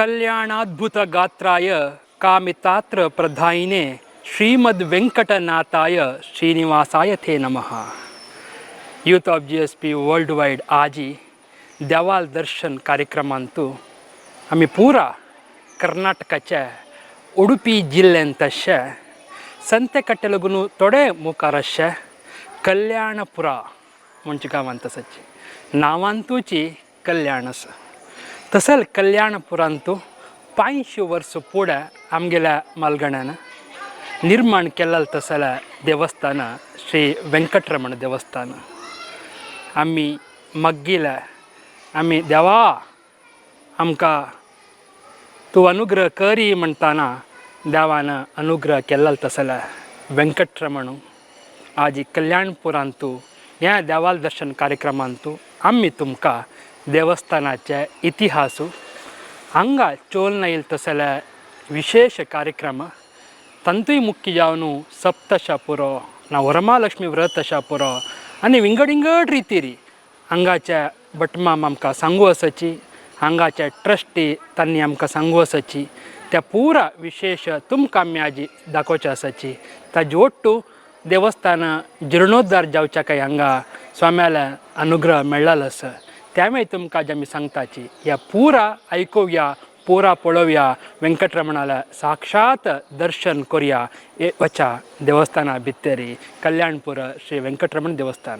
कल्याणाद्भुत गात्राय कामितात्र प्रधायिने श्रीमद वेंकटनाथाय श्रीनिवासाय थे नमः. Youth of GSP world wide आजी देवाल दर्शन कार्यक्रमांतू आम्ही पुरा कर्नाटकाच्या उडुपी जिल्ह्यांतशे संतेकट्टेलगुनू थोडे मुखारशे कल्याणपुरा म्हणजे गावांत तसंच नावांतूची कल्याणस तसल कल्याणपुरांतू 500 वर्ष पुढे आमगेल्या मालगण्यानं निर्माण केलेलं तसलं देवस्थान श्री वेंकटरमण देवस्थान. आम्ही मग्गीला आम्ही देवा आमका तू अनुग्रह करी म्हणताना देवानं अनुग्रह केलेलं तसलं वेंकटरमण आज कल्याणपुरांतू या देवाल दर्शन कार्यक्रमांतू आम्ही तुमका देवस्थानाचे इतिहासू हांगा चोलना येईल तसल्या विशेष कार्यक्रम तंतुई मुख्य जावनू सप्तशा पुरो ना वरमालक्ष्मी व्रतशा पुरो आणि विंगड रितीरी हांगाच्या बटमाम आमकां सांगू आसाची हांगाच्या ट्रस्टी तांणी आमकां सांगू आसाची त्या पुरा विशेष तुमकां आमी आजी दाखोवचे आसाची ताजे ओट्टू देवस्थान जिर्णोद्धार जावच्या काय हांगा स्वाम्याला अनुग्रह मेळ्ळलो आसा त्यामुळे तुमकां आज आमी सांगताची या पुरा ऐकूया पुरा पळोवया वेंकटरमणाला साक्षात दर्शन करूया वचा देवस्थाना भितरी कल्याणपुर श्री वेंकटरमण देवस्थान.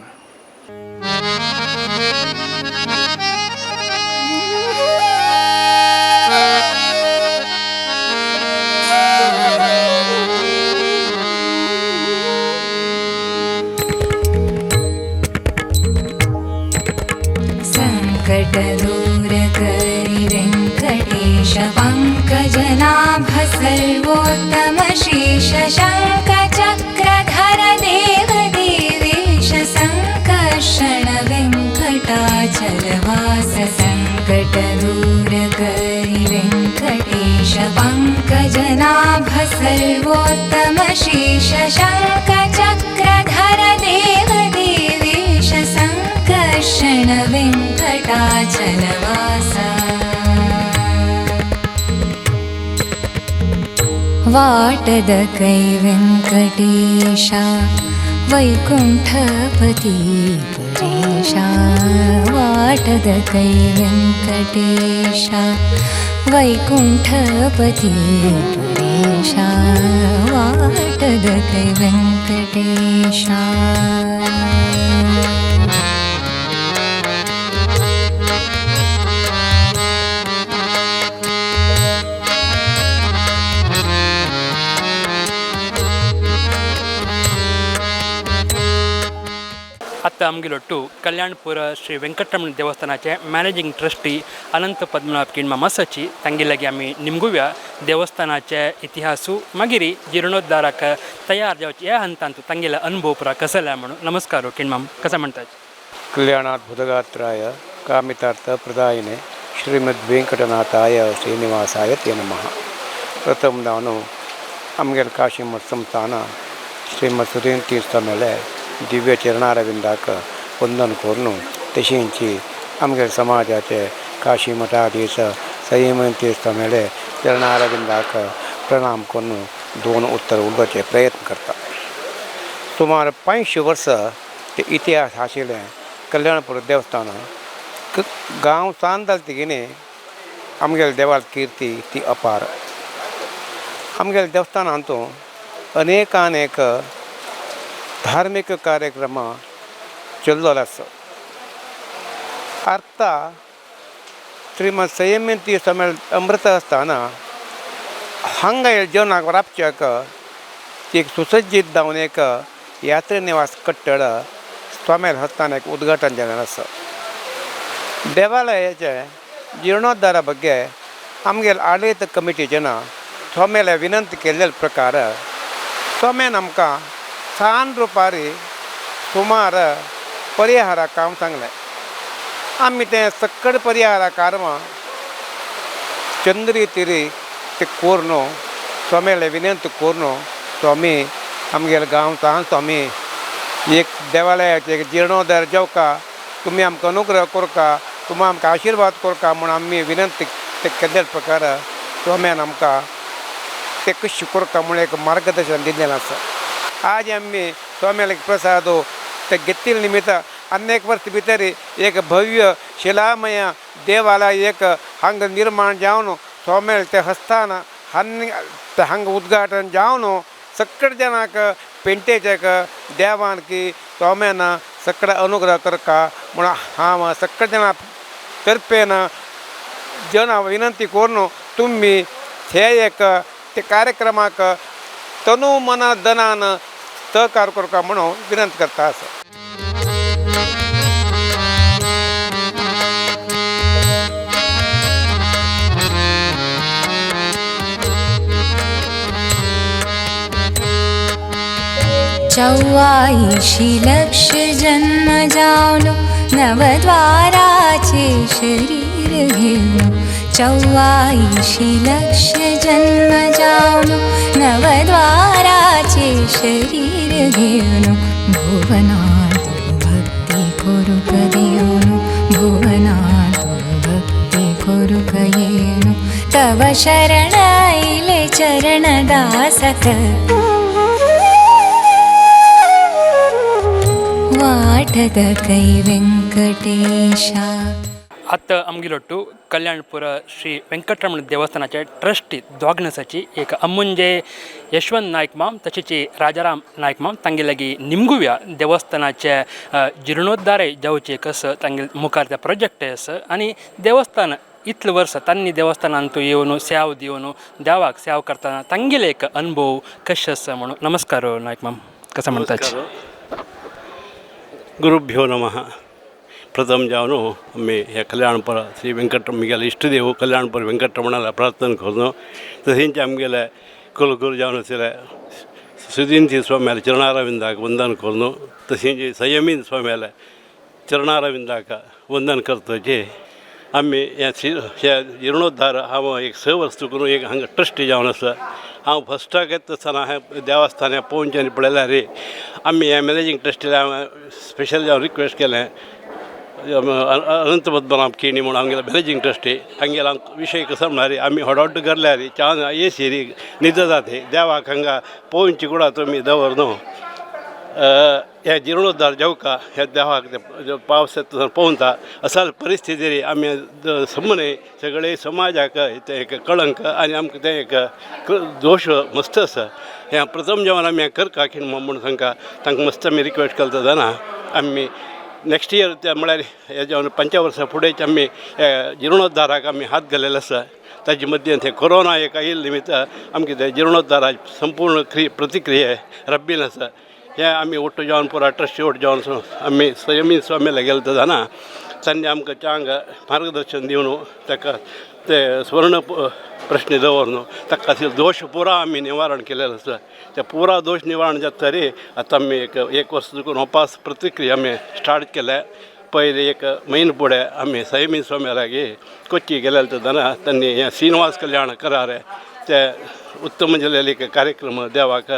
संकटदूरकरि वेङ्कटेश पङ्कजनाभ सर्वोत्तम शीश शङ्खचक्रधर देवदेवेश सङ्कर्षण वेङ्कटाचलवास. संकटदूरकरि वेङ्कटेश पङ्कजनाभ सर्वोत्तम शीश शङ्खचक्रधर देवदेवेश सङ्कर्षण वेङ्कटाचलवास. वाटद कै वेङ्कटेशा वैकुण्ठपति पुरेशा. वाटद कै वेङ्कटेशा वैकुण्ठपति पुरेशा. वाटद कै वेङ्कटेशा. आता आमगेलोट्टू कल्याणपुर श्री वेंकटरमण देवस्थानाचे मॅनेजिंग ट्रस्टी अनंत पद्मनाभ किण्मा मसाची तांगे लागी आमी निमगुव्या देवस्थानाचे इतिहासू मागिरी जिर्णोद्धाराक तयार जावचे ह्या हंतांतू तांगेला अनुभव पुरा कसला म्हणून. नमस्कार किण्माम कसा म्हणतात. कल्याणाद्भुतगात्राय कामितार्थ प्रदायिने श्रीमद वेंकटनाथाय श्रीनिवासाय ते नमः. प्रथम ನಾನು आमगेल काशी मठ संस्थान श्रीमद सुधीर तीर्थ मेले दिव्य चरणारविंदाक वंदन करून तशींची आमगे समाजाचे काशी मठाधीश संयम तीर्थ मेळे चरणारविंदाक प्रणाम करून 2 उत्तर उलोवचे प्रयत्न करता. सुमार 500 वर्स ते इतिहास आशिल्लें कल्याणपुर देवस्थान गांव सांदल तिगेने आमगेल देवाल कीर्ती ती अपार. आमगेल देवस्थानांतू अनेक धार्मिक कार्यक्रम चल्लेलो आसा. आतां श्रीमद संयमी तीर्थ अमृत आसतना हांगा जेवणाक राबच्याक एक सुसज्जीत जावन एक यात्री निवास कट्टड स्वाम्याल हस्तान एक उद्घाटन जाल्लें आसा. देवालयाचे जीर्णोद्धारा ಬಗ್ಗೆ आमगेल आडಳಿತ कमिटीच्यान स्वाम्याला विनंती केल्ले प्रकार स्वाम्यान आमकां 6 रुपारी सुमार परिहारा काम सांगलें. आमी तें सक्कड परिहारा कारवां चंद्री तिरी ते कोरनो स्वाम्याला विनंती कोरनो स्वामी आमगेल्या गांवसान स्वामी एक देवालयाचे एक जीर्णोद्धार जावका तुमी आमकां अनुग्रह कोरका तुमी आमकां आशिर्वाद कोरका म्हूण आमी विनंती ते केल्ल्या प्रकार स्वाम्यान आमकां ते कशें करता म्हूण एक मार्गदर्शन दिल्लें आसा. आज आमी स्वाम्याक प्रसाद ते घेतिल्ले निमित्त अनेक वर्स भितर एक भव्य शिलामय देवालय एक हांगा निर्माण जावन स्वाम्याक ते हस्तान हांगा उद्घाटन जावन सगळे जाणांक पेंटेच्याक देवान की स्वाम्यान सगळे अनुग्रह करता म्हूण हांव सगळे जाणां तर्फेन जना विनंती करून तुम्ही हे एक ते कार्यक्रमाक तनु मन धनान सहकार करता म्हणून विनंती करता आसा. चौवाईशी लक्ष जन्म जावनो नवद्वाराचे शरीर घेऊन. चौवाईशी लक्ष जन्म जावनो नवद्वाराचे शरीर घेऊन. भुवनात भक्ती करूक देऊन. भुवनात भक्ती करूक येऊन. तव शरण आईले चरण दासक वाटद कै व्यंकटेशा. आत्ता आमगिलोट्टू कल्याणपुर श्री वेंकटरमण देवस्थानाचे ट्रस्टी दोगनसाची एक अम्मुंजे यशवंत नायक माम तशेंच राजाराम नायक माम तांगे लागीं निमगुव्या देवस्थानाचे जिर्णोद्धार जावचे कसं तांगे मुखार ते प्रोजेक्ट आसा आनी देवस्थान इतले वर्स तांणी देवस्थानांत येवन सेवा दिवन देवाक सेवा करतना तांगेले एक अनुभव कशें आसा म्हणून. नमस्कार नायक माम, कसं म्हणटात? गुरुभ्यो नमः. प्रथम जावन आम्ही ह्या कल्याणपुर श्री वेंकटरमण इष्टदेव कल्याणपुर वेंकटरमणाला प्रार्थना करून तशेंच आमगेले कुलगुरू जावन आशिल्ले सुधींती स्वाम्याला चरणारविंदाक वंदन करून तशेंच संयमीन स्वाम्याला चरणारविंदाक वंदन करतचे आम्ही ह्या जिर्णोद्धार हांव एक 6 वर्स करून एक हांगा ट्रस्टी जावन आसा. हांव फस्टाक येता आसतना हें देवस्थान पळोवचें आनी पळयल्यार आमी ह्या मॅनेजींग ट्रस्टीला स्पेशल जावन रिक्वेस्ट केलें अनंत पद्मनाभ केणी म्हणून आमगेला मॅनेजींग ट्रस्टी हांगेला विशय कसो म्हणल्यार आमी हॉट करल्यार च्या येसीरी न्हिद जाते देवाक हांगा पळोवची कुडा तुमी दवर न्हू. ह्या जिर्णोद्धार जेवका ह्या देवाक पावस येता पळोवता असा परिस्थितीर आमी समने सगळे समाजाक ते एक कळंक आनी आमकां ते एक दोश मस्त आसा. ह्या प्रथम जेवण आमी करता की म्हणून तांकां मस्त आमी रिक्वेस्ट करता जाणा आमी नेक्स्ट इयर ते म्हळ्यार हे जेवण 5 वर्सां फुडेंच आमी जिर्णोद्धाराक आमी हात घालेलो आसा. ताजे मध्यें ते कोरोना एक आयिल्ले निमित्त आमकां ते जिर्णोद्धाराची संपूर्ण प्रतिक्रिया रब्बीन आसा. हे आमी ओट्टू जावन पुरा ट्रस्टी ओट जावन आमी संयमीन स्वामीला गेलो जाणा तांणी आमकां चांग मार्गदर्शन दिवन ताका ते स्वर्ण प्रश्न दवरून ताका दोश पुरा आमी निवारण केलेलो आसा. ते पुरा दोश निवारण जातरी आतां आमी एक वर्स चुकून उपास प्रतिक्रिया आमी स्टार्ट केल्या. पयलीं एक म्हयनो फुडें आमी संयमीन स्वामी लागीं कोच्ची गेलेले जाणा तांणी हे श्रीनिवास कल्याण करार ते उत्तम जिल्ल्याले कार्यक्रम देवाक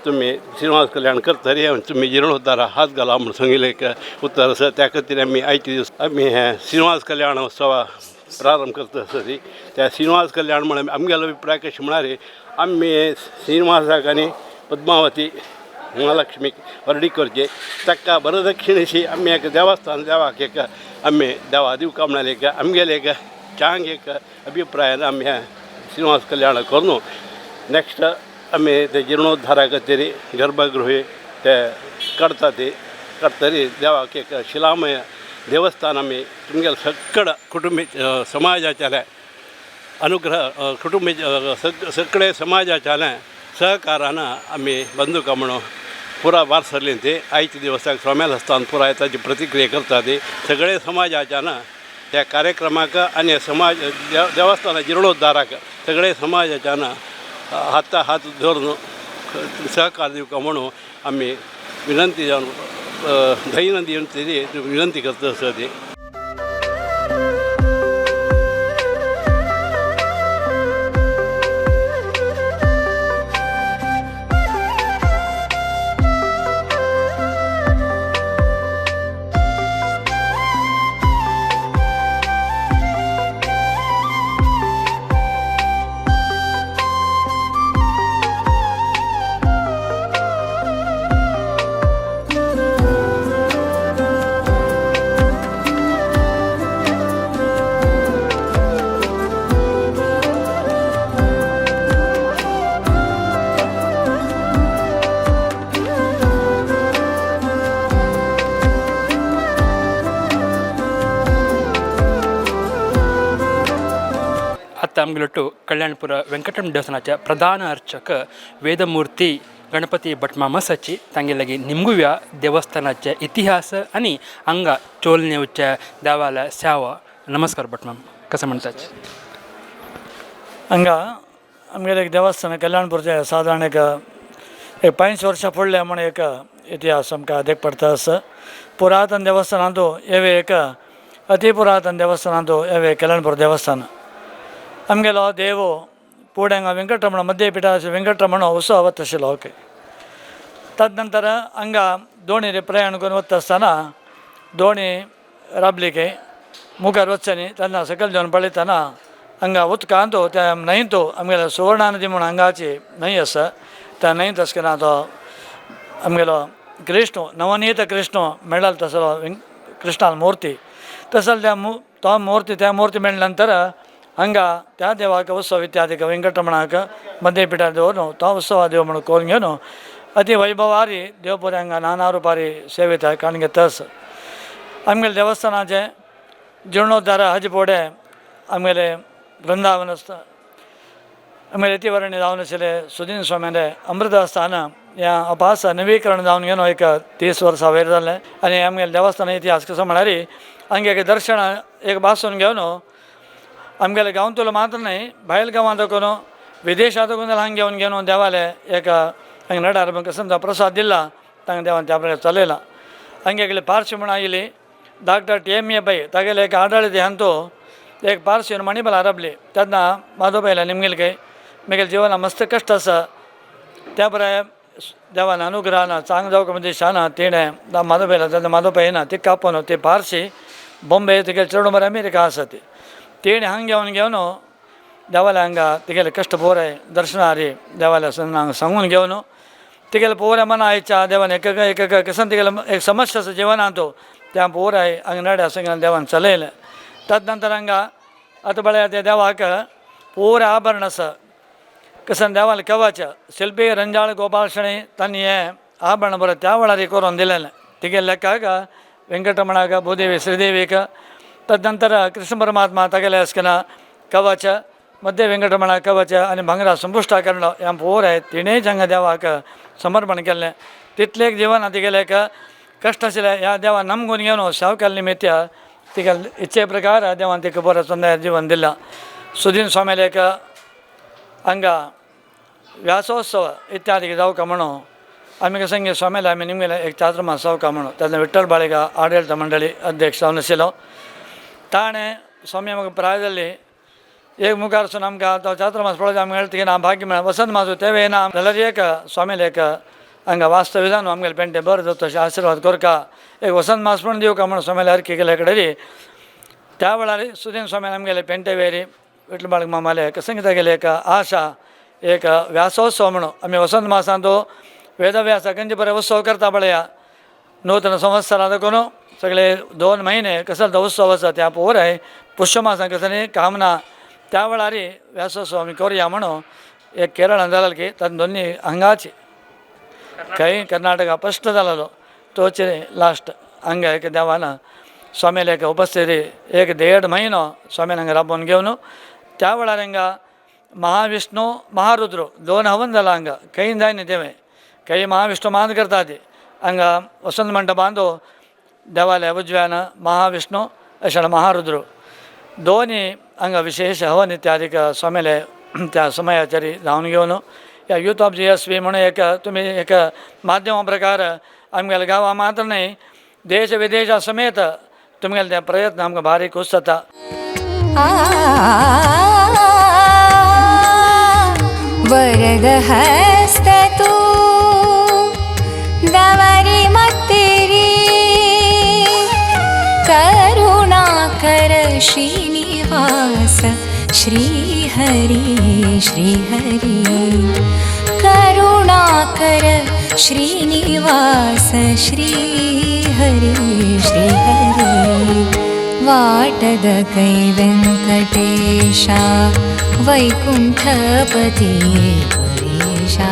तुम्ही श्रीनिवास कल्याण करतरी तुम्ही जिर्णोद्धारा हात घाला म्हणून सांगिल्लें एक उत्तर आसा. त्या खातीर आमी आयचे दीस आमी हे श्रीनिवास कल्याण उत्सवा प्रारंभ करता आसतरी त्या श्रीनिवास कल्याण म्हणून आमगेलो अभिप्राय कशें म्हळ्यार आमी श्रीनिवासाक आनी पद्मावती महालक्ष्मीक वर्डी करचे ताका वरदक्षिण अशी आमी एक देवस्थान देवाक एक आमी देवा दिवका म्हणाले एक आमगेले एक चांग एक अभिप्रायान आमी हे श्रीनिवास कल्याण करून नेक्स्ट आमी ते जिर्णोद्धारा खातीर गर्भगृही ते करता ते करतरी देवाक एक शिलामय देवस्थान आमी तुमगेले सगळे कुटुंबी समाजाच्या अनुग्रह कुटुंबी सगळे समाजाच्या सहकारान आमी बंदुका म्हणून पुरा वारसरली ते आयचे दिवसाक स्वाम्याला आसतना पुराय ताची प्रतिक्रिया करता ती सगळे समाजाच्यान त्या कार्यक्रमाक आनी समाज देवस्थाना जिर्णोद्धाराक सगळे समाजाच्यान हाता हात धरून सहकार दिवका म्हणून आमी विनंती जावन दैनंदिन विनंती करता आसा ती. मंगलुट्टू कल्याणपुर वेंकटरमण देवस्थानाचे प्रधान अर्चक वेदमूर्ती गणपती भटमामसाची तांगे लगी निमगुव्या देवस्थानाचे इतिहास आणि हांगा चोलनेवच्या देवाला सेवा. नमस्कार भटमाम, कसं म्हणतात? हांगा आमगेले एक देवस्थान कल्याणपूरचे साधारण एक 5 वर्सां फुडले म्हण एक इतिहास आमकां देख पडटा आसा. पुरातन देवस्थानांतू हेवे एक अति पुरातन देवस्थानांतू हेवे कल्याणपूर देवस्थान. आमगेलो देव पुढे हांगा वेंकटरमण मध्यपीठाचे वेंकटरमण उत्सव वता आशिल्लो. ओके, तदनंतर हांगा दोणी प्रयाण करून वता आसतना दोणी राबलीके मुखार वचनी तेन्ना सकयल देवन पळयतना हांगा उदकांतू त्या न्हंयतू आमगेलो सुवर्ण नदी म्हणून हांगाची न्हंय आसा. त्या न्हंयत आसतना तो आमगेलो कृष्ण नवनीत कृष्ण मेळ्ळलो तसलो कृष्णाल मूर्ती तसलो तो मूर्ती मेळ्ळे नंतर हांगा त्या देवाक उत्सव इत्यादीक वेंकटरमणाक मध्यपीठार दवरून तो उत्सव देव म्हणून करून घेवन अति वैभवारी देवपुरी हांगा नाना रुपारी सेवेत काण घेता आसा. आमगेले देवस्थानाचे जीर्णोद्धार हाजे फुडें आमगेले वृंदावन आसता. आमगेले इतिवर्णी जावन आशिल्ले सुदीन स्वाम्याले अमृतस्थान ह्या अपास नवीकरण जावन घेवन एक 30 वर्सां वयर जालें. आनी आमगेले देवस्थान इतिहास कसो म्हळ्यार हांगा एक दर्शन एक बासून घेवन आमगेले गांवतलो मात्र न्हय भायल गांवांत करून विदेशांत हांगा घेवन देवाले एक हांगा नडार कसं प्रसाद दिला तांकां देवान त्या प्रकारे चलयला. हांगा एक पार्शी म्हूण आयिल्ली डॉक्टर TMA बाई तागेले एक आडाळी हांतू एक पार्शी मणिबल हरपली. तेन्ना माधवबाईला निमगेले काय म्हगेले जिवनां मस्त कश्ट आसा त्या बरें देवान अनुग्रहान चांग जावंक म्हणजे शाना तिणें माधवबाईला तेन्ना माधवबाई येना ती कापून ती पार्शी बॉम्बे तिगेले चड बरें अमेरिका आसा ती तिणें हांगा घेवन देवाले हांगा तिगेले कश्ट पोराय दर्शनारी देवाले हांगा सांगून घेवन तिगेले पोऱ्या मना आयच्या देवान एक कसन तिगेले एक समस्या आसा जिवनांतू त्या पोराय हांगा नड्या संग देवान चलयलें. तदनंतर हांगा आतां बळ्या त्या देवाक पोरे आभरण आसा कसन देवाले कवच शिल्पी रंजाळ गोपाळ शणै तांणी हें आभरण बरें त्या वेळार करून दिलेलें. तिगेले लेखाक वेंकटरमणाक भूदेवी श्रीदेवीक तदनंतर कृष्ण परमात्मा तागेले आसतना कवच मध्य वेंकटरमणा कवच आनी भांगरा संपुश्टाकरण ह्या पोराय तिणेंच हांगा देवाक समर्पण केल्लें. तितलें जिवन तिगेले एक कश्ट आशिल्लें ह्या देवान नमगून घेवन सेवा केल्ले निमित्त तिगेले इच्छे प्रकार देवान तिका बरें सुंदर जिवन दिलां. सुदीन स्वामीले एक हांगा व्यासोत्सव इत्यादी जावका म्हणून आमी कसं स्वामीला आमी निमगेले एक चातुर्मास जावका म्हणून तेन्ना विठ्ठल बाळेगा आडळित मंडळी अध्यक्ष जावन आशिल्लो. ताणें स्वामी म्हाका प्राय जाल्ली एक मुखारसून आमकां तो चातुर्मास पळोवचे आमकां मेळटा की भाग्य मेळ्ळें वसंत मासू तेवे येना जाल्यार एक स्वामीले एक हांगा वास्तव जावन आमगेले पेंटे बरें जाता तशें आशिर्वाद करका एक वसंत मास पण दिवका म्हणून स्वामीले अर्की केले कडेन त्या वेळार सुदीन स्वामीन आमगेले पेंटे वेरी विठ्ठल बाळक मामाले संगीता गेले एक आशा एक व्यासोत्सव म्हणून आमी वसंत मासांत वेदव्यास खंयचे बरें उत्सव करता पळया नूतन संवत्सरांत करून सगळे 2 महिने कसलो तो उत्सव आसा त्या पोराय पुष्य मासां कसली कामना त्या वेळार व्यासोत्सव आमी करुया म्हणून एक केरळान जालेलो की तातूंत दोनी हांगाची खंय कर्नाटका फस्ट जालेलो तोचे लास्ट हांगा एक देवान स्वामीले एक उपस्थिती एक 1.5 म्हयनो स्वामीन हांगा राबोवन घेवन त्या वेळार हांगा महाविष्णू महारुद्र 2 हवन जाला हांगा खंय जाय न्ही तेवें खंय महाविष्णू मान करता ती हांगा वसंत मंडपांत देवाले उजव्यान महाविष्णू अशें महारुद्र दोनी हांगा विशेष हवन इत्यादीक स्वामीले त्या समयाचेर जावन घेवन ह्या यूथ ऑफ GSV म्हणून एक तुमी एक माध्यमा प्रकार आमगेल्या गांवां मात्र न्हय देश विदेशा समेत तुमगेले ते प्रयत्न आमकां भारी खूश जाता. वरदहस्त तू दवरी मत्तेरी करुणाकर श्रीनिवास श्रीहरि श्रीहरि करुणाकर श्रीनिवास श्रीहरि श्रीहरि वाटद कै वेंकटेशा वैकुंठपति परेशा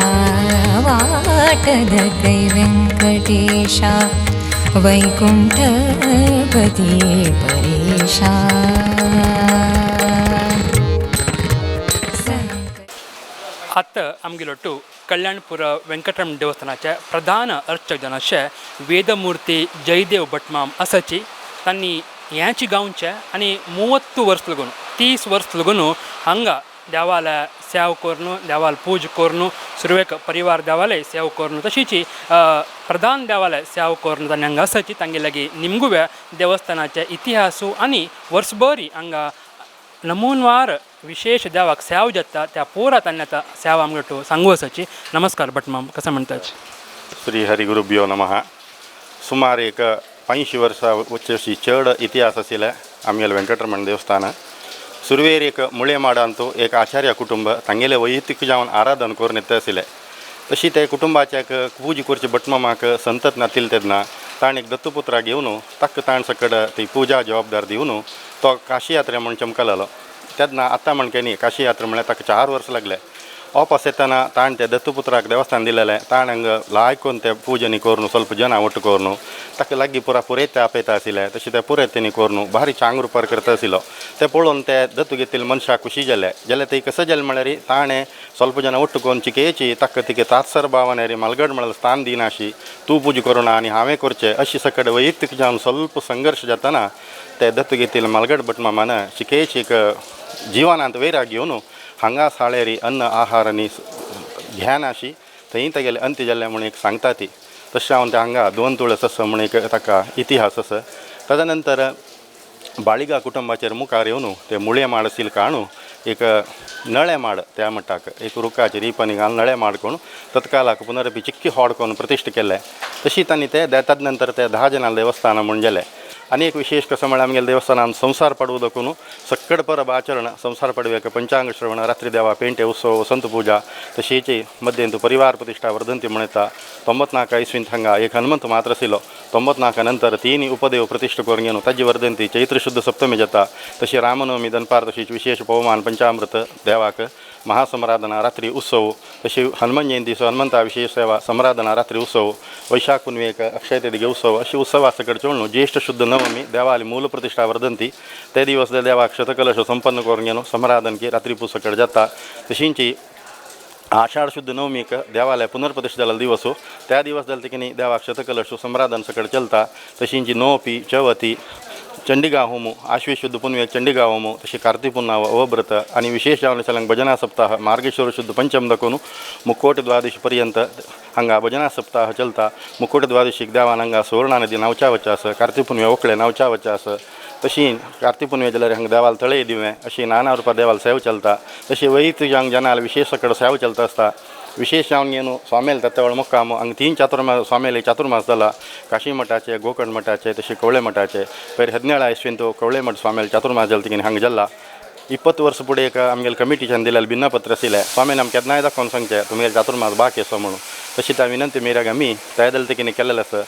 वाटद कै वेंकटेशा वैकुंठपति परेशा आत्ता आमगेलोटू कल्याणपूर वेंकटरमण देवस्थानाचे प्रधान अर्चक जन अशे वेदमूर्ती जयदेव भटमाम आसाची तांणी ह्याची गांवचे आनी 30 वर्स लागून 30 वर्स लागून हांगा देवाल सेव करून देवाल पूज करून सुरवेक परिवार देवाले सेव करून तशीच प्रधान देवाले सेव करून तांणी हांगा आसाची तांगे लागीं निमगुव्या देवस्थानाचे इतिहासू आनी वर्सभरी हांगा नमूनवार विशेष देवाक सेव जाता त्या पोरा तांणी आतां सेव आमगेटू सांगू आसाची. नमस्कार भटमाम, कसं म्हणटात? श्री हरिगुरुभ्यो नमः. सुमार एक 80 वर्सां वचशी चड इतिहास आशिल्ले आमगेले वेंकटरमण देवस्थान. सुरवेर एक मुळे माडांतू एक आचार्य कुटुंब तांगेले वैयक्तीक जावन आराधन करून येता आशिल्ले. तशी ते कुटुंबाचे पूज करचे भटमामाक संतत नातिल तेन्ना ताण एक दत्तपुत्राक घेवन ताका ताण सकड ती पूजा जबाबदार दिवन तो काशी यात्रे म्हण चमकलेलो. तेन्ना आतां म्हणकेनी काशी यात्रा म्हळ्यार ताका 4 वर्स लागले. वापस येताना ताण ते दत्तपुत्राक देवस्थान दिलेलें. ताण हांगा लायकून ते पूजनी करून ಸ್ವಲ್ಪ ಜನ ಒಟ್ಟು करून ताका लागीं पुरयत आपयता आशिल्ले. तशें ते पुरयत तेणी करून भारी चांग रुपार करता आशिल्लो. ते पळोवन ते दत्तू घेतिल्ले मनशाक खुशी जाले. जाल्यार ते कसं जालें म्हळ्यार ताणें ಸ್ವಲ್ಪ ಜನ ಒಟ್ಟು करून चिकेची ताका तिके तात्सर भावान रे मलगड म्हळ्यार स्थान दिनाशी तूं पूज करूना आनी हांवें करचें अशी सकड वैयक्तीक जावन ಸ್ವಲ್ಪ संघर्श जाताना ते दत्तू घेतिल्ले मलगड भटमामान चिकेची एक जिवनांत वैराग घेवन हांगा साळेरी अन्न आहार आनी घ्यान अशी थंय तेगेले अंत्य जाल्ले म्हूण एक सांगता ती. तशें हांव ते हांगा 2 तुळस आसा म्हूण एक ताका इतिहास आसा. ताच्या नंतर बाळिगा कुटुंबाचेर मुखार येवन ते मुळे माड आशिल्ले काणू एक नळे माड त्या मठाक एक रुखाची रिपणी घालून नळे माड करून तत्कालाक पुनरपी चिक्की होड करून प्रतिश्ठ केले. तशी तांणी ते ताजे नंतर ते 10 जनांले देवस्थान म्हूण जालें. आनी एक विशेष कसं म्हळ्यार आमगेल्या देवस्थानान संसार पडवो दाखोवन सक्कड परब आचरण संसार पडवेक पंचांग श्रवण रात्री देवा पेंटे उत्सव वसंत पूजा तशीच मध्यंतू परिवार प्रतिष्ठा वर्धंती म्हणटा. 94 इसवींत हांगा एक हनुमंत मात्र आशिल्लो. 94 नंतर 3 उपदेव प्रतिष्ठ करून घेवन ताजी वर्धंती चैत्र शुद्ध सप्तमी जाता. तशी रामनवमी दनपार तशीच विशेष पवमान पंचामृत देवाक महासमराधना रात्री उत्सव. तशी हनुमान जयंती हनुमंता विशेष सेवा समराधना रात्री उत्सव. वैशाख पुनवेक अक्षय तृतीय उत्सव अशी उत्सवा सकड चोळून ज्येष्ठ शुद्ध नवमी देवाली मूल प्रतिष्ठा वर्धंती ते दिवस देवाक शतकलश संपन्न करून घेवन समराधन की रात्री पुसकड जाता. तशींची आषाढ शुद्ध नवमीक देवालय पुनर्प्रतिष्ठ जाल्लो दिवस त्या दिवस जाले की देवाक शतकलश समराधन सकड चलता. तशींची नोपी चवती चंडीगांव होमू आश्वी शुद्ध पुनवेक चंडीगांव होमू तशी कार्तिक पुन्नाव अवव्रत आणि विशेष जावन चलंग भजना सप्ताह मार्गेश्वर शुद्ध पंचम दाखोवन मुक्कोटी द्वादशी पर्यंत हांगा भजना सप्ताह चलता. मुक्कोटी द्वादशीक देवान हांगा सुवर्ण नदी नावच्या वच्चा आसा. कार्तिक पुनवे ओकळे नावच्या वच्चा आसा. तशी कार्तिक पुनवे जाल्यार हांगा देवाल तळे दिवें अशी नाना रुपां देवाल सेव चलता. तशी वैयक्तीक जावंक जनाल विशेष सकड सेव चलता आसता. विशेष जावन घेवन स्वामेल तत्वळ मुक्काम हांगा 3 चातुर्मास स्वामेल चातुर्मास जाला. काशी मठाचे गोकर्ण मठाचे तसे कवळे मठाचे पयर 17 इसवींत कवळे मठ स्वामेल चातुर्मास जाले की हांगा जाल्ला. 20 वर्स फुडें एक आमगेले कमिटीच्यान दिलेलें भिन्नपत्र आशिल्लें. स्वामीन आमकां केन्नाय दाखोवन सांगचें तुमगेले चातुर्मास बाकी आसा म्हणून. तशी त्या विनंती मेरेक आमी तयार जाले ते केलेलें आसा.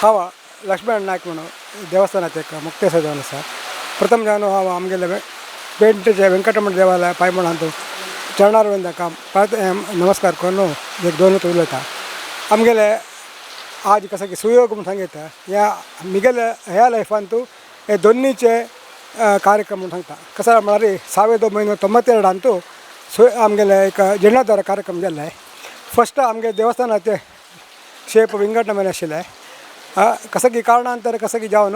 हांव लक्ष्मण नायक म्हणून देवस्थानाचे एक मुक्तेश्वर जावन आसा. प्रथम जावन हांव आमगेले पेंटेचे वेंकटरमण देवालय पांय म्हणून चरणार वयता काम नमस्कार करून एक 2 उलयता. आमगेले आज कसं की सुयोग म्हणून सांगता ह्या मिगेले ह्या लायफान हे दोनीचे कार्यक्रम म्हणून सांगता. कसं म्हळ्यार 1992 आमगेले एक जिर्णोद्धार कार्यक्रम जाल्ले. फस्ट आमगे देवस्थानाचे शेप वेंकटरमण आशिल्ले. कसं की कारणांतर कसं की जावन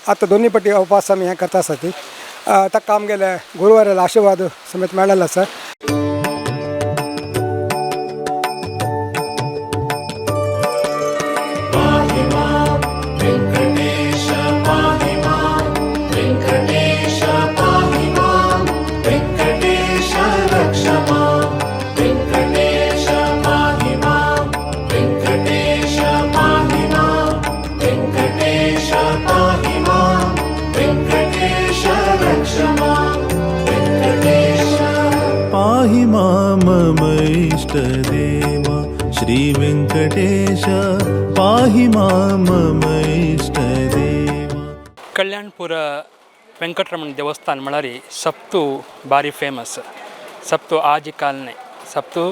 आतां दोनी पटी उपास आमी हें करता आसा ती ताका आमगेले गुरुवाराल आशिर्वाद समेत मेळ्ळेलो आसा. Venkatesha Lakshma Venkatesha देव श्रीवेङ्कटेश पाहि माममैष्टदेव. ಕಲ್ಯಾಣಪುರ ವೆಂಕಟರಮಣ ದೇವಸ್ಥಾನ ಮಳರಿ ಸಪ್ತು ಭಾರಿ ಫೇಮಸ್. ಸಪ್ತು ಆಜಿ ಕಾಲನೆ ಸಪ್ತು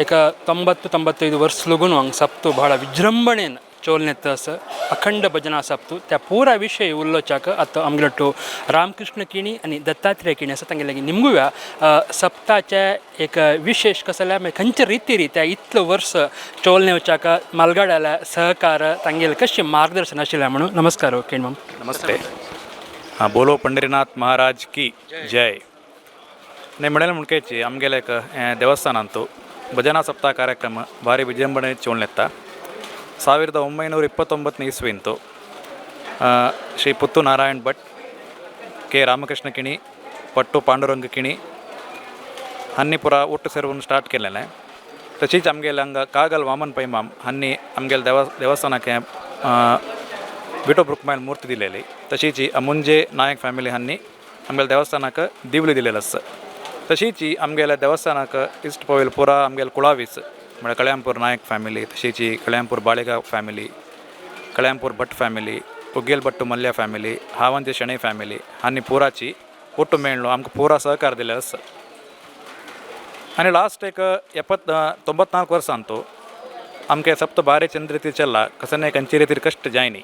ಏಕ 90-95 ವರ್ಷಲುಗೂ ಹಂಗೆ ಸಪ್ತು ಭಾಳ ವಿಜೃಂಭಣೆಯನ್ನು ಚೋಲ್ನೆತ್ತಸ अखंड भजना सप्तू त्या पूरा विषय उल्लोचाक आता आमगेलो रामकृष्ण किणी आणि दत्तात्रेय किणी असं तांगे लागीं निमगू सप्ताचे एक विशेष कसं जाल्यार खंयचे रिती त्या इतलो वर्स चोलने वचाक मालगाड्याला सहकार तांगेल कशें मार्गदर्शन आशिल्लें म्हणून नमस्कार केण मॅम. नमस्ते. हाँ, बोलो पंढरीनाथ महाराज की जय. ने म्हणाले मुणकेची आमगेले एक देवस्थान अंतू भजना सप्ताह ಕಾರ್ಯಕ್ರಮ ಭಾರಿ ವಿಜೃಂಭಣೆ ಚೋಳ್ನೆತ್ತ 1929 ಇಸ್ವಿಂತು ಶ್ರೀ ಪುತ್ತು ನಾರಾಯಣ್ ಭಟ್, ಕೆ ರಾಮಕೃಷ್ಣ किणी, पट्टू पांडुरंग किणी हन्नीपुर ಒಟ್ಟು ಸೇರುವನ್ನು ಸ್ಟಾರ್ಟ್ केलेले. तशीच आमगेले हांगा कागल वामन पैमाम हन्नी आमगेले देवस्थानाक विठो ब्रुकमायल मूर्ती दिलेली. तशीच मुंजे नायक फॅमिली हन्नी आमगेले देवस्थानाक दिवली दिलेली आसा. तशीच आमगेल्या देवस्थानाक इश्ट पळयल पुरा आमगेले कुळावीस म्हळ्यार कळ्यांपूर नायक फॅमिली, तशीच कळ्यांपूर बाळेगाव फॅमिली, कळ्यांपूर भट फॅमिली, उगेल भट्टू मल्ल्या फॅमिली, हावंती शणै फॅमिली आनी पुराची ಒಟ್ಟು ಮೇಳ್ನು आमकां पुरा सहकार दिलेलो आसा. आनी लास्ट एक 94 वर्सां अंतू आमगे सप्त बारे चंद्रिती चल्ला कसं नाही खंयची रितीर कश्ट जायनी.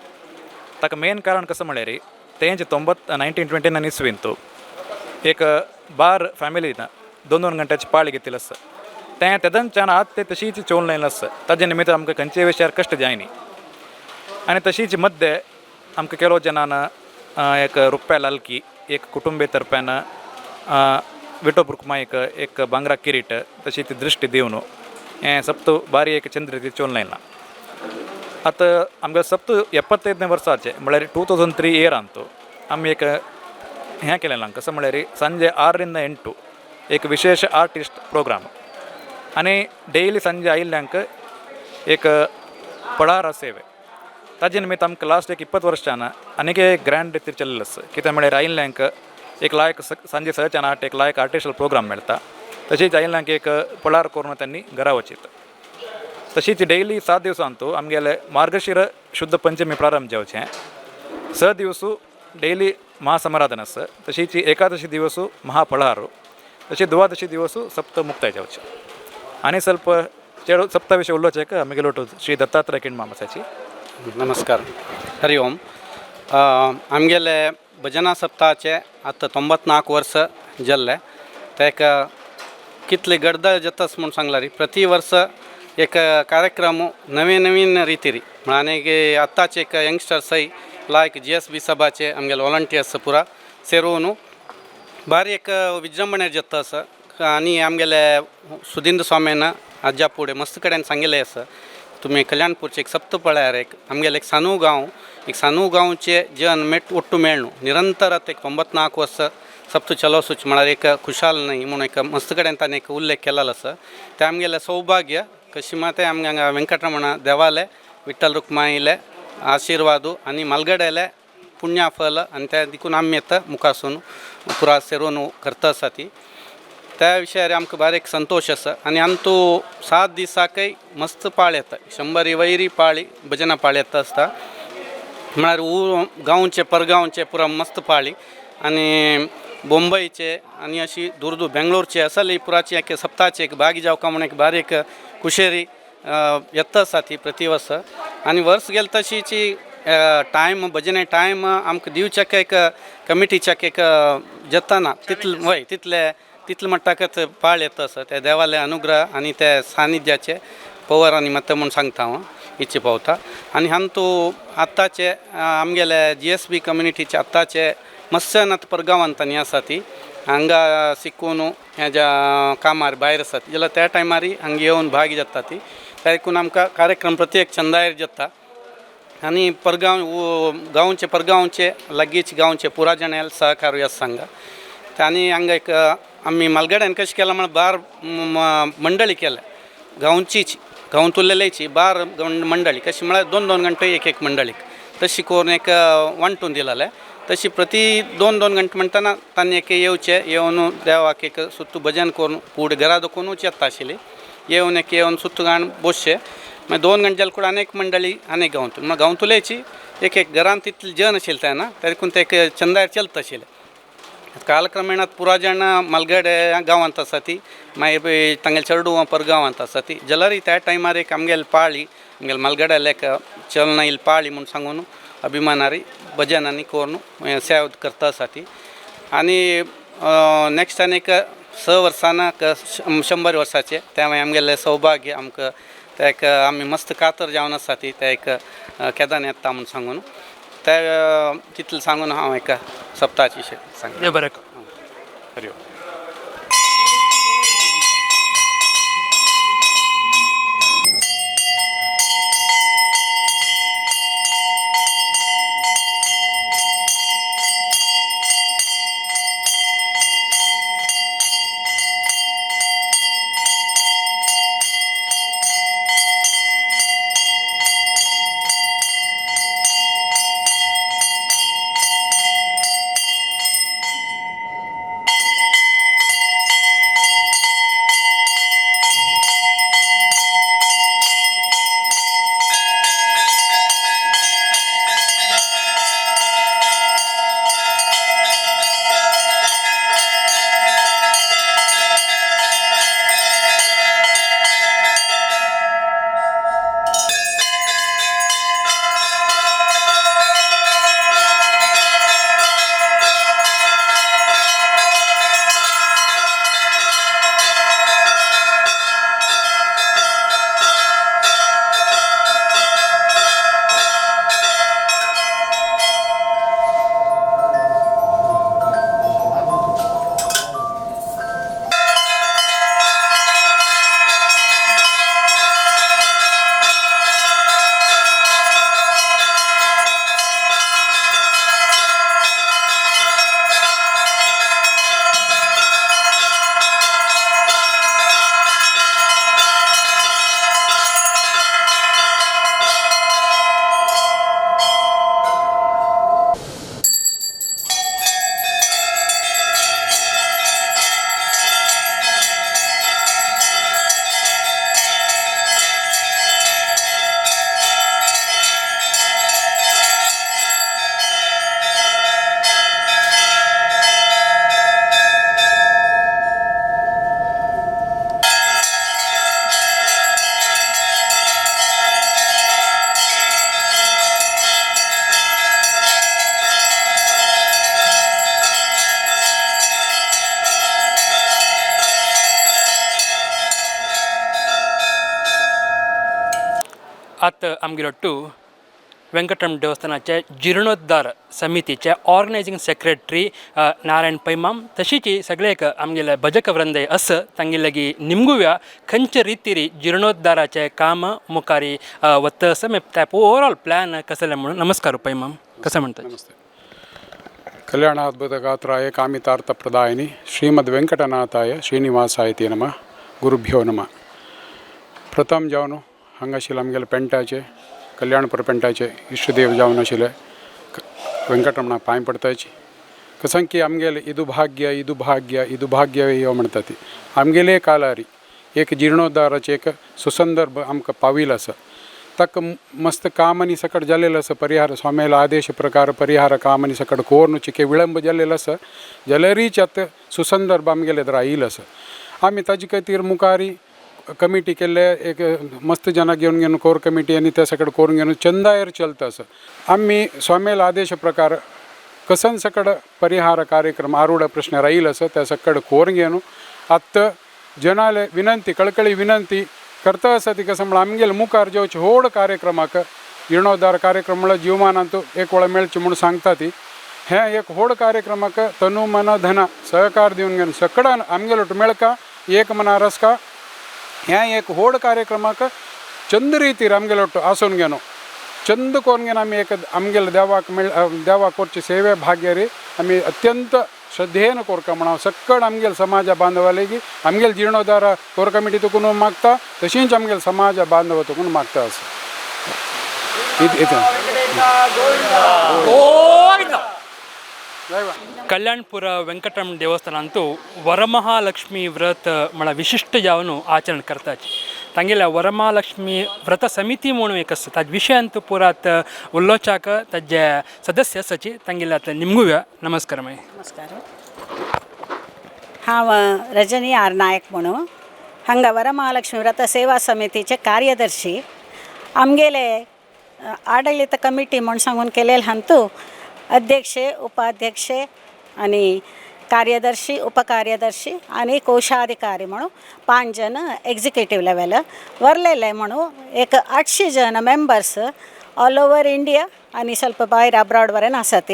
ताका मेन कारण कसं म्हळ्यार तेंचे 1929 इस्वींतू एक बार फॅमिलीन 2 गंटाची पाळी घेतिल्ली आसा. तेदनच्यान आज ते तशीच चोवन लायलें आसा. ताजे निमित्त आमकां खंयचे विशयार कश्ट जायनी. आनी तशीच मध्य आमकां केलो जनान एक रुपया लालकी एक कुटुंबे तर्फ्यान विठो ब्रुकमायक एक भांगरा किरीट तशी ती दृश्टी दिवन हें सप्त बारी एक चंद्र रिती चोवन लायलां. आतां आमगे सप्त 75ನೇ वर्साचे म्हळ्यार 2003 इयर अंतू आमी एक हें केलें कसं म्हळ्यार संजे 6 ರಿಂದ 8 एक विशेष आर्टिस्ट प्रोग्राम आनी डेली संजे आयिल्ल्यांक एक पळार सेवे. ताजे निमित्त आमकां लास्ट एक 20 वर्सांन आनीक एक ग्रँड रितीर चल्लेलो आसा. कित्याक म्हळ्यार आयिल्ल्यांक एक लायक सांजे 6च्यान 8 एक लायक आर्टिस्टल प्रोग्राम मेळटा. तशीच आयिल्ल्यांक एक पळार करून त्यांनी घरा वचीत. तशीच डेली 7 दिवसांतू आमगेले मार्गशीर शुद्ध पंचमी प्रारंभ जावचें. 6 दिवस डेली महासमाराधन आसा. तशीच एकादशी दिवस महापळारू, तशी द्वादशी दिवस सप्त मुक्ताय जावचें. आनी ಸ್ವಲ್ಪ सप्ता विशय उल्लोचेक आमगेलो श्री दत्तात्रेय किणी मामासाची. नमस्कार, हरि ओम. आमगेले भजना सप्ताहाचे आतां 94 वर्स जाल्ले. ताका कितले गडद जातास म्हूण सांगला प्रति वर्स एक कार्यक्रम नवीन रितीरी म्हळ्यार आतांचे एक यंगस्टर्सय लायक GSB सभाचे आमगेले वॉलंटियर्स पुरा सेरून भारी एक विजृंभणेर जाता आसा. आनी आमगेले सुधींद्र स्वामीन हाज्या फुडें मस्त कडेन सांगिल्लें आसा तुम्ही कल्याणपूरचे एक सप्त पळ्यार एक आमगेले एक सानू गांवचे जन ಒಟ್ಟು ಮೇಳ್ನು निरंतर एक 94 वर्स सप्त चलोसूच म्हळ्यार एक खुशाल न्ही म्हणून एक मस्त कडेन ताणें एक उल्लेख केलेलो आसा. ते आमगेले सौभाग्य कशी माते आमगे हांगा वेंकटरमण देवाले विठ्ठल रुक्माईले आशिर्वाद आनी मालगड्याले पुण्याफल आनी त्या देखून आमी येता मुखासून पुरा सेरून करता आसा ती. त्या विशयार आमकां बारीक संतोष आसा. आनी आमतू 7 दिसाकय मस्त पाळ येता. 100 वैरी पाळी भजना पाळ येता आसता. म्हळ्यार गांवचे परगांवचे पुरा मस्त पाळी आनी मुंबईचे आनी अशी दूर बेंगलोरचे असली पुराची एक सप्ताहाची एक भागी जावका म्हणून एक बारीक कुशेरी येता आसा ती प्रति वर्स. आनी वर्स गेले तशीची टायम भजने टायम आमकां दिवच्याक एक कमिटीच्याक एक जतना तितले मट्टाकच पाळ येता आसा. त्या देवाले अनुग्रह आनी त्या सानिध्याचे पवर आनी मत म्हूण सांगता हांव इच्छे पावता. आनी आमतू आत्ताचे आमगेले GSB कम्युनिटीचे आत्ताचे मत्स्यनाथ परगांवांत न्ही आसा ती हांगा शिकून हेज्या कामार भायर आसात जाल्यार त्या टायमार हांगा येवन भाग जाता ती. त्या देखून आमकां कार्यक्रम प्रत्येक चंदायर जाता. आनी गांवचे परगांवचे लागींच गांवचे पुरा जाण सहकार्य आसा हांगा. आनी हांगा एक आमी मालगड्यान कशें केलां म्हळ्यार बार मंडळी केल्या गांवचीच गांवतुल्लेची बार मंडळी कशी म्हळ्यार 2 गंटे एक मंडळीक तशी करून एक वांटून दिलेले. तशी प्रति 2 गंटे म्हणटना तांणी एक येवचे येवन देवाक एक सुत्तू भजन करून फूड घरा दुखूनच येता आशिल्ली. येऊन सुत्तगाण बोसचे मागीर 2 घंटे जाले अनेक मंडळी अनेक गांवतून मग गांवतुलेची एक घरान तितले जन आशिल्ले तेन्ना तातूंत ते चंदार चलत आशिल्ले कालक्रमेणात पुरा जाण मलगड गांवांत आसा ती मागीर तांगेले चेडू परगांवांत आसा ती जाल्यार त्या टायमार एक आमगेली पाळी आमगेले मलगड्याले एक चलना येयली पाळी म्हूण सांगून अभिमानारी भजनांनी करून सेवा करता आसा ती आनी नेक्स्ट आनी एक 6 वर्सांना 100 वर्साचे त्या आमगेलें सौभाग्य आमकां ते एक आमी मस्त कातर जावन आसा ती ते एक केदार येता म्हूण सांगून ते तितलें सांगून हांव एका सप्ताची सांग बरें हरि ओम. आत आमगेलो वेंकटरमण देवस्थानाचे जीर्णोद्धार समितीचे ऑर्गनायझिंग सेक्रेटरी नारायण पैमाम तशीच सगळे आमगेले भजक वृंदय अस तांगे लागी निमगुव्या खंयचे रितीरी जीर्णोद्धाराचे काम मुखारी वता असं त्या ओवरऑल प्लॅन कसं म्हणून नमस्कार पैमाम कसं म्हणतात. नमस्ते. कल्याणाद्भुत गात्राय कामितार्थप्रदायिनी श्रीमद् वेंकटनाथाय श्रीनिवासाय ते नमः गुरुभ्यो नमः. प्रथम जावन हांगाशिल्ले आमगेले पेंटाचे कल्याणपुर पेंटाचे इश्टदेव जावन आशिल्ले वेंकटरमणाक पांय पडताची कसं की आमगेले इदुभाग्य यो म्हणटा ती आमगेले कालारी एक जीर्णोद्धाराचे एक सुसंदर्भ आमकां पाविल आसा तक मस्त कामनी सकट जालेलं आसा परिहार स्वामीला आदेश प्रकार परिहार कामनी सकट कोरनुचिके विळंब जालेलं आसा जाल्यारीच आतां सुसंदर्भ आमगेले तर आयिल्लो आसा. आमी ताजे खातीर मुखारी कमिटी केल्ले एक मस्त जना घेवन कोर कमिटी आनी त्या सकट करून घेवन चंदायर चलता आसा. आमी स्वामीला आदेश प्रकार कसन सकट परिहार कार्यक्रम आरूढ प्रश्न राहील आसा त्या सकट कोरून घेवन आत्ता जनाले विनंती कळकळी विनंती करता आसा ती कसं म्हणल्यार आमगेले मुखार जेवचे व्हड कार्यक्रमाक जीर्णोद्धार कार्यक्रम म्हणल्यार जिवमानांत एक वेळ मेळचे म्हणून सांगता ती हे एक व्हड कार्यक्रमाक तनु मन धन सहकार दिवन घेवन सकडान आमगेलो मेळका एक मना रसका हे एक व्हड कार्यक्रमाक चंद रितीर आमगेलो आसून घेवन चंद करून घेवन आमी एक आमगेले देवाक करचे सेवे भाग्य आमी अत्यंत श्रद्धेन कोरका म्हणून सक्कड आमगेल समाजा बांधवा लेगी आमगेल जीर्णोद्धार कोर कमिटी तुकून मागता तशीच आमगेल समाजा बांधव तुकून मागता आसा. कल्याणपुर वेंकटरमण देवस्थान अंतू वरमहालक्ष्मी व्रत मला विशिष्ट जावन आचरण करतात. तांगेल्या वरमहालक्ष्मी व्रत समिती म्हणून एक आसा ताज विशय अंतू पुरात उल्लोचाक ताजे सदस्य आसाची तांगेल्या निमगू नमस्कार माय. नमस्कार. हांव रजनी आर नायक म्हणून हांगा वरमहालक्ष्मी व्रत सेवा समितीचे कार्यदर्शी. आमगेले आडಳಿತ कमिटी म्हणून सांगून केलेले हांतू अध्यक्षे उपाध्यक्षे आणि कार्यदर्शी उपकार्यदर्शी आणि कोशाधिकारी म्हणून 5 जण एक्झिक्युटिव्ह लेवल वरलेले म्हणून एक 800 जण मेंबर्स ऑल ओवर इंडिया आणि ಸ್ವಲ್ಪ भायर अब्रॉड वरेन आसात.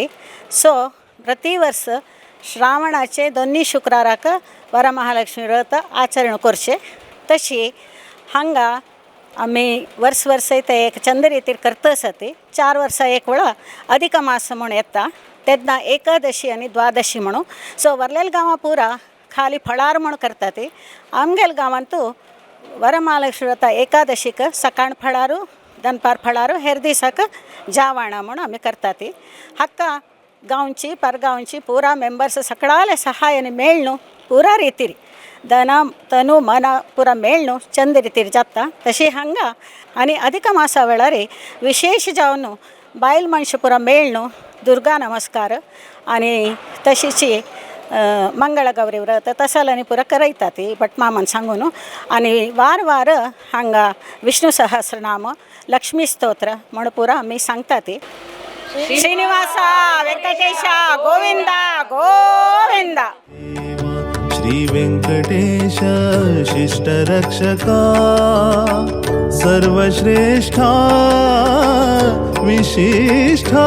सो प्रतिवर्ष श्रावणाचे 2 शुक्राराक वरमहालक्ष्मी व्रत आचरण करचे. तशी हांगा आम्ही वर्स ते एक चंद्ररीतीर करता आसात. 4 वर्सां एक वेळा अधिक मास म्हणून येता तेन्ना एकादशी आणि द्वादशी म्हणून. सो वरलेल गांवां पुरा खाली फळार म्हणून करतात. आमगेल गांवांतू वरमहालक्ष्मी व्रत एकादशीक सकाळ फळारू दनपार फळारू हेर दिसाक जावाणा म्हणून आमी करतात. हाका गांवची परगांवची पुरा मेंबर्स सगळाले सहाय्याने मेळून पुरा रितीर दन तनु मन पुरा मेळून चंद रितीर जाता. तशी हांगा आनी अधिक मासा वेळार विशेष जावन बायल मनशां पुरा मेळून दुर्गा नमस्कार आणि तशीची मंगळगौरी व्रत तसलांनी पुरा करयतात भटमामन सांगून. आणि वार हांगा विष्णू सहस्रनाम लक्ष्मी स्तोत्र म्हणून पुरा आमी सांगतात. श्रीनिवासा वेंकटेशा गोविंदा गोविंदा. श्री वेंकटेश शिष्टरक्षका सर्वश्रेष्ठा विशिष्ठा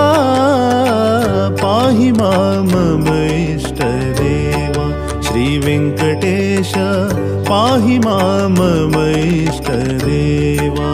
पाहि माम इष्टदेवा. श्री वेंकटेश पाहि माम इष्टदेवा.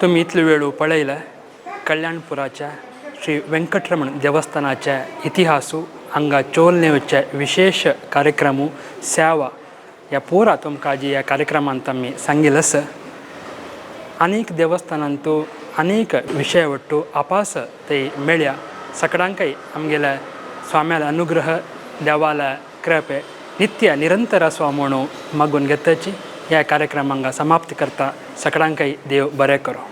तुम्ही इतले वेळ पळयला कल्याणपुराच्या श्री वेंकटरमण देवस्थानाच्या इतिहासू हांगा चोलनेवचे विशेष कार्यक्रमू सेवा या पुरा तुमकां जी ह्या कार्यक्रमांत आमी सांगिल्स. अनेक देवस्थानांतू अनेक विशय वट्टू आपास ते मेळ्या. सगळ्यांकय आमगेल्या स्वाम्याला अनुग्रह देवाला कृपे नित्य निरंतर आसो म्हणून मागून घेताची ह्या कार्यक्रमांक समाप्ती करता. सगळ्यांकय देव बरें करो.